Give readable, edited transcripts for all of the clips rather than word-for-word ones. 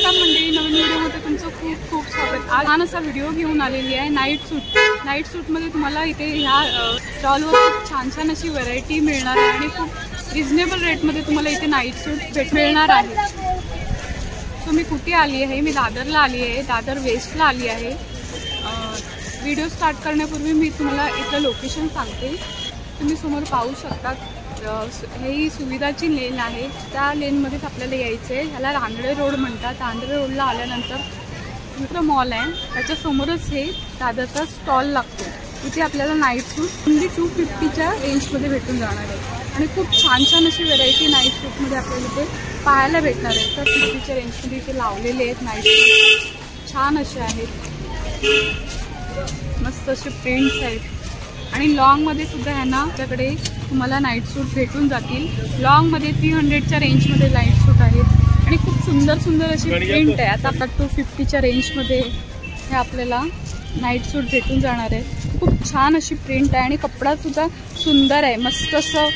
नमस्कार मंडळी, नवीन व्हिडिओमध्ये तुमचं खूप खूप स्वागत। आज छान असा व्हिडिओ घेऊन आलेली आहे नाईट सूटमध्ये तुम्हाला इथे ह्या स्टॉलवर खूप छान छान अशी व्हरायटी मिळणार आहे आणि खूप रिजनेबल रेटमध्ये तुम्हाला इथे नाईट सूट मिळणार आहे। सो मी कुठे आली आहे? मी दादरला आली आहे, दादर वेस्टला आली आहे। व्हिडिओ स्टार्ट करण्यापूर्वी मी तुम्हाला इथलं लोकेशन सांगते। तुम्ही समोर पाहू शकता, ही सुविधाची लेन आहे, त्या लेनमध्येच आपल्याला यायचं आहे। ह्याला रांगडे रोड म्हणतात। रांगडे रोडला आल्यानंतर इथं मॉल आहे, त्याच्यासमोरच हे दादरचा स्टॉल लागतो। इथे आपल्याला नाईट सूट म्हणजे 250च्या रेंजमध्ये भेटून जाणार आहे आणि खूप छान छान अशी व्हरायटी नाईट सूटमध्ये आपल्याला इथे पाहायला भेटणार आहे। तर 50च्या रेंजमध्ये इथे लावलेले आहेत नाईट सूट, छान असे आहेत, मस्त असे प्रिंट्स आहेत आणि लॉंगमध्ये सुद्धा ह्यांना आपल्याकडे तुम्हाला नाईट सूट भेटून जातील। लॉंगमध्ये 300च्या रेंजमध्ये नाईट सूट आहेत आणि खूप सुंदर सुंदर अशी प्रिंट आहे। आता 250च्या रेंजमध्ये हे आपल्याला नाईट सूट भेटून जाणार आहे। खूप छान अशी प्रिंट आहे आणि कपडासुद्धा सुंदर आहे, मस्त असं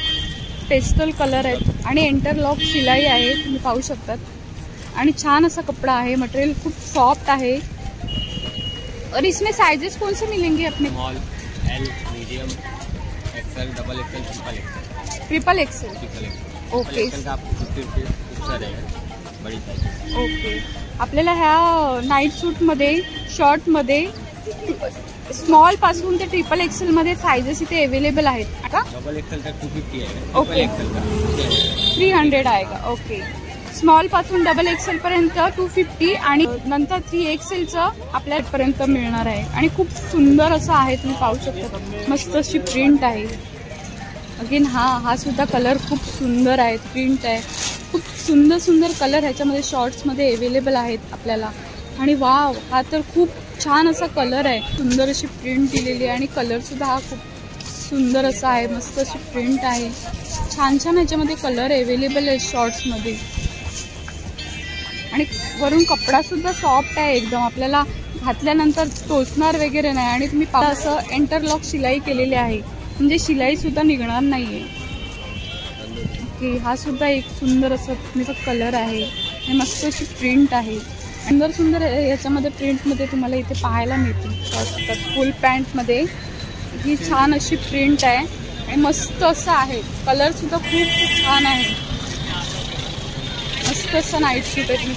पेस्टल कलर आहेत आणि इंटरलॉक शिलाई आहे, तुम्ही पाहू शकतात आणि छान असा कपडा आहे। मटेरियल खूप सॉफ्ट आहे। और इसमें साइजेस कौन से मिलेंगे अपने? Small, L, medium, XL, double XL, triple XL. Okay, बड़ी साइज। ओके, आपल्याला ह्या नाईट सूटमध्ये शॉर्टमध्ये स्मॉल पासून ते ट्रिपल एक्सेल मध्ये साइजेस इथे अवेलेबल आहेत का? डबल एक्सेल तक 250 आहे। ओके, 300 आएगा। ओके, स्मॉल पासून डबल एक्सेल पर्यंत 250 आणि नंतर 3 एक्सेलचं आपल्यापर्यंत मिळणार आहे आणि खूप सुंदर असं आहे, तुम्ही पाहू शकता, मस्त अशी प्रिंट आहे। अगेन हा सुद्धा कलर खूप सुंदर आहे, प्रिंट आहे, खूप सुंदर सुंदर कलर ह्याच्यामध्ये शॉर्ट्समध्ये अवेलेबल आहेत आपल्याला। आणि वाव, हा तर खूप छान असा कलर आहे, सुंदर अशी प्रिंट दिलेली आहे आणि कलरसुद्धा हा खूप सुंदर असा आहे, मस्त अशी प्रिंट आहे, छान छान ह्याच्यामध्ये कलर अवेलेबल आहे शॉर्ट्समध्ये आणि वरून कपडासुद्धा सॉफ्ट आहे एकदम, आपल्याला घातल्यानंतर टोचणार वगैरे नाही आणि तुम्ही पाहता असं इंटरलॉक शिलाई केलेली आहे, म्हणजे शिलाईसुद्धा निघणार नाही आहे। ओके, हा सुद्धा एक सुंदर असं कलर आहे आणि मस्त अशी प्रिंट आहे, सुंदर सुंदर याच्यामध्ये प्रिंटमध्ये तुम्हाला इथे पाहायला मिळते। फुल पॅन्टमध्ये ही छान अशी प्रिंट आहे आणि मस्त असं आहे, कलरसुद्धा खूप छान आहे, मस्त असं नाईट सूट आहे,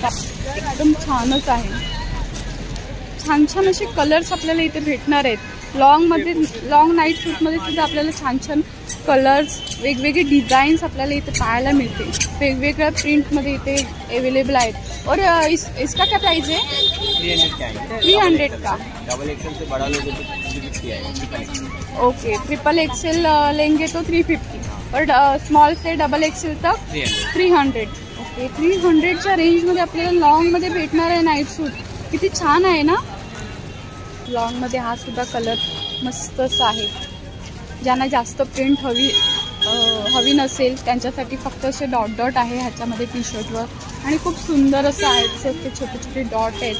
एकदम छानच आहे। छान छान असे कलर्स आपल्याला इथे भेटणार आहेत। लॉंग नाईट सूटमध्ये सुद्धा आपल्याला छान छान कलर्स, वेगवेगळे डिझाईन्स आपल्याला इथे पाहायला मिळते, वेगवेगळ्या प्रिंटमध्ये इथे अवेलेबल आहेत। और इसका क्या प्राइस है? 300 का। डबल एक्सेल से बड़ा लोगे तो 350 है। ओके, ट्रिपल एक्सेल लेंगे तो 350 और स्मॉल से डबल एक्सेल तक 300। ओके, 300च्या रेंजमध्ये आपल्याला लॉंगमध्ये भेटणार आहे नाईट सूट, किती छान आहे ना। लॉंगमध्ये हा सुद्धा कलर मस्त असा आहे। ज्यांना जास्त प्रिंट हवी नसेल त्यांच्यासाठी फक्त असे डॉट डॉट आहे ह्याच्यामध्ये टी शर्टवर आणि खूप सुंदर असं आहे, ते छोटे छोटे डॉट आहेत।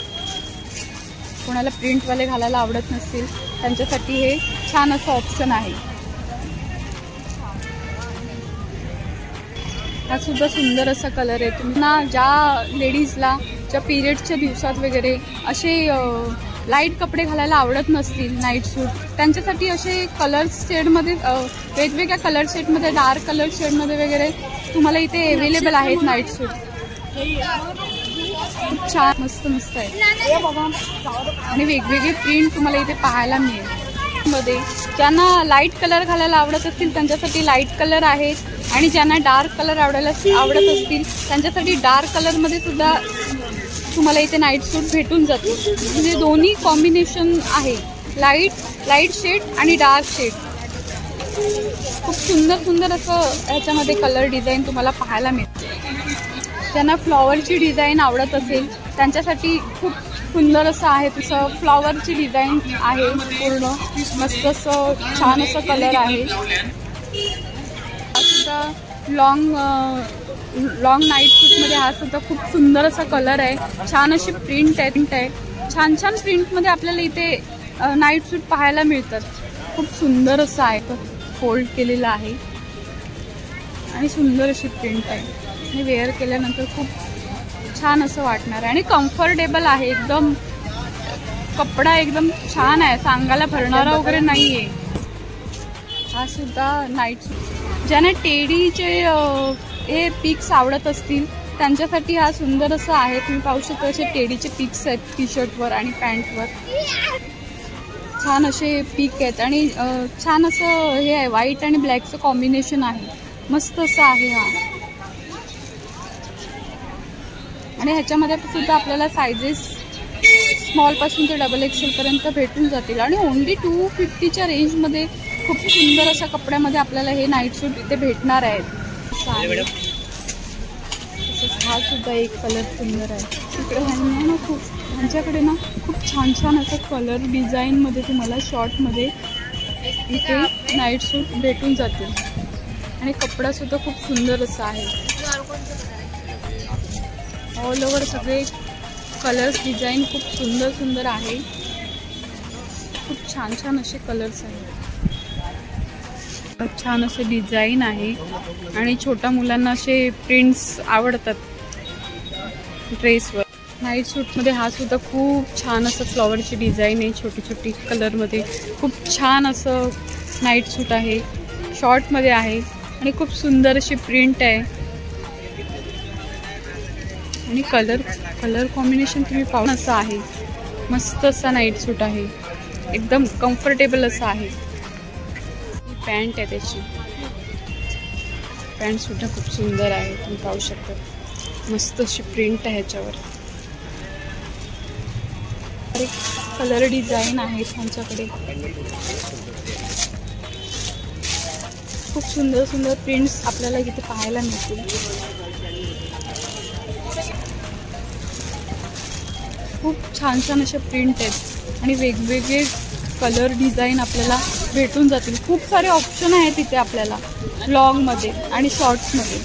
कोणाला प्रिंटवाले घालायला आवडत नसतील त्यांच्यासाठी हे छान असं ऑप्शन आहे। हा सुद्धा सुंदर असा कलर आहे। तुम्हाला ज्या लेडीजला ज्या पिरियडच्या दिवसात वगैरे असे लाईट कपडे घालायला आवडत नसतील नाईट सूट, त्यांच्यासाठी असे कलर शेडमध्ये वेगवेगळ्या कलर शेडमध्ये, डार्क कलर शेडमध्ये वगैरे तुम्हाला इथे अवेलेबल आहेत नाईट सूट, खूप छान मस्त मस्त आहे आणि वेगवेगळे प्रिंट तुम्हाला इथे पाहायला मिळेल। मध्ये ज्यांना लाईट कलर घालायला आवडत असतील त्यांच्यासाठी लाईट कलर आहे आणि ज्यांना डार्क कलर आवडत असतील त्यांच्यासाठी डार्क कलरमध्ये सुद्धा तुम्हाला इथे नाईट सूट भेटून जातो, म्हणजे दोन्ही कॉम्बिनेशन आहे, लाईट शेड आणि डार्क शेड। खूप सुंदर सुंदर असं ह्याच्यामध्ये कलर डिझाईन तुम्हाला पाहायला मिळते। ज्यांना फ्लॉवरची डिझाईन आवडत असेल त्यांच्यासाठी खूप सुंदर असं आहे, तसं फ्लॉवरची डिझाईन आहे पूर्ण, मस्त असं छान असं कलर आहे। सुद्धा लॉंग नाईट सूटमध्ये हा सुद्धा खूप सुंदर असा कलर आहे, छान अशी प्रिंट आहे, छान छान प्रिंटमध्ये आपल्याला इथे नाईट सूट पाहायला मिळतात। खूप सुंदर असं आहे, फोल्ड केलेलं आहे आणि सुंदर अशी प्रिंट आहे आणि वेअर केल्यानंतर खूप छान असं वाटणार आहे आणि कम्फर्टेबल आहे एकदम. कपडा एकदम छान आहे, सांगायला भरणारा वगैरे नाहीये. हा सुद्धा नाईट सूट. ज्यांना टेडीचे हे पिक्स आवडत असतील त्यांच्यासाठी हा सुंदर असं आहे. तुम्ही पाहू शकता असे टेडीचे पिक्स आहेत टी शर्टवर आणि पॅन्टवर. छान असे पिक आहेत आणि छान असं हे आहे, व्हाईट आणि ब्लॅकचं कॉम्बिनेशन आहे. मस्त असं आहे हा. आणि ह्याच्यामध्ये सुद्धा आपल्याला सायझेस स्मॉलपासून ते XXL पर्यंत भेटून जातील. आणि ओन्ली 250च्या रेंजमध्ये खूप सुंदर अशा कपड्यामध्ये आपल्याला हे नाईट सूट इथे भेटणार आहेत. हा सुद्धा एक कलर सुंदर आहे. तिकडे ना खूप ह्यांच्याकडे ना खूप छान छान असं कलर डिझाईनमध्ये तुम्हाला शॉर्टमध्ये इथे नाईट सूट भेटून जातील. आणि कपडासुद्धा खूप सुंदर असा आहे. ऑल ओव्हर सगळे कलर्स डिझाईन खूप सुंदर सुंदर आहे. खूप छान छान असे कलर्स आहेत. छान असे डिझाईन आहे आणि छोट्या मुलांना असे प्रिंट्स आवडतात ड्रेसवर. नाईट सूटमध्ये हा सुद्धा खूप छान असं फ्लॉवरची डिझाईन आहे, छोटी छोटी कलरमध्ये. खूप छान असं नाईट सूट आहे, शॉर्टमध्ये आहे आणि खूप सुंदर अशी प्रिंट आहे. आणि कलर कॉम्बिनेशन तुम्ही पाहून असं आहे. मस्त असा नाईट सूट आहे, एकदम कम्फर्टेबल असं आहे. पॅन्ट आहे त्याची, पॅन्ट सुद्धा खूप सुंदर आहे. तुम्ही पाहू शकता मस्त अशी प्रिंट आहे ह्याच्यावर. कलर डिझाईन आहेत त्यांच्याकडे. खूप सुंदर सुंदर प्रिंट्स आपल्याला इथे पाहायला मिळतील. खूप छान छान असे प्रिंट आहेत आणि वेगवेगळे कलर डिझाईन आपल्याला भेटून जातील. खूप सारे ऑप्शन आहेत इथे आपल्याला लॉंगमध्ये आणि शॉर्ट्समध्ये.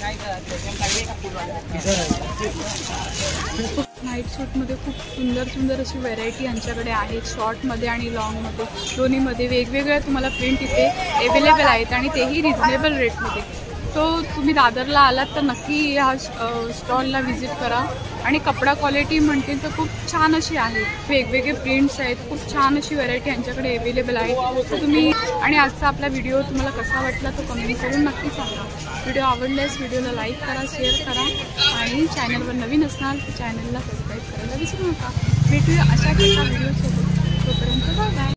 नाईट सूटमध्ये खूप सुंदर सुंदर अशी व्हेरायटी यांच्याकडे आहेत. शॉर्टमध्ये आणि लॉंगमध्ये दोन्हीमध्ये वेगवेगळ्या तुम्हाला प्रिंट इथे अवेलेबल आहेत आणि तेही रिजनेबल रेटमध्ये. तो तुम्ही दादरला आलात तर नक्की ह्या स्टॉलला व्हिजिट करा. आणि कपडा क्वालिटी म्हणतील तर खूप छान अशी आहे. वेगवेगळे प्रिंट्स आहेत, खूप छान अशी व्हरायटी यांच्याकडे अवेलेबल आहे. तर तुम्ही आणि आजचा आपला व्हिडिओ तुम्हाला कसा वाटला तो कमेंट करून नक्की सांगा. व्हिडिओ आवडल्यास व्हिडिओला लाईक करा, शेअर करा आणि चॅनलवर नवीन असणार तर चॅनलला सबस्क्राईब करायला विसरू नका. भेटूया अशा एका व्हिडिओसोबत. तोपर्यंत बाय बाय.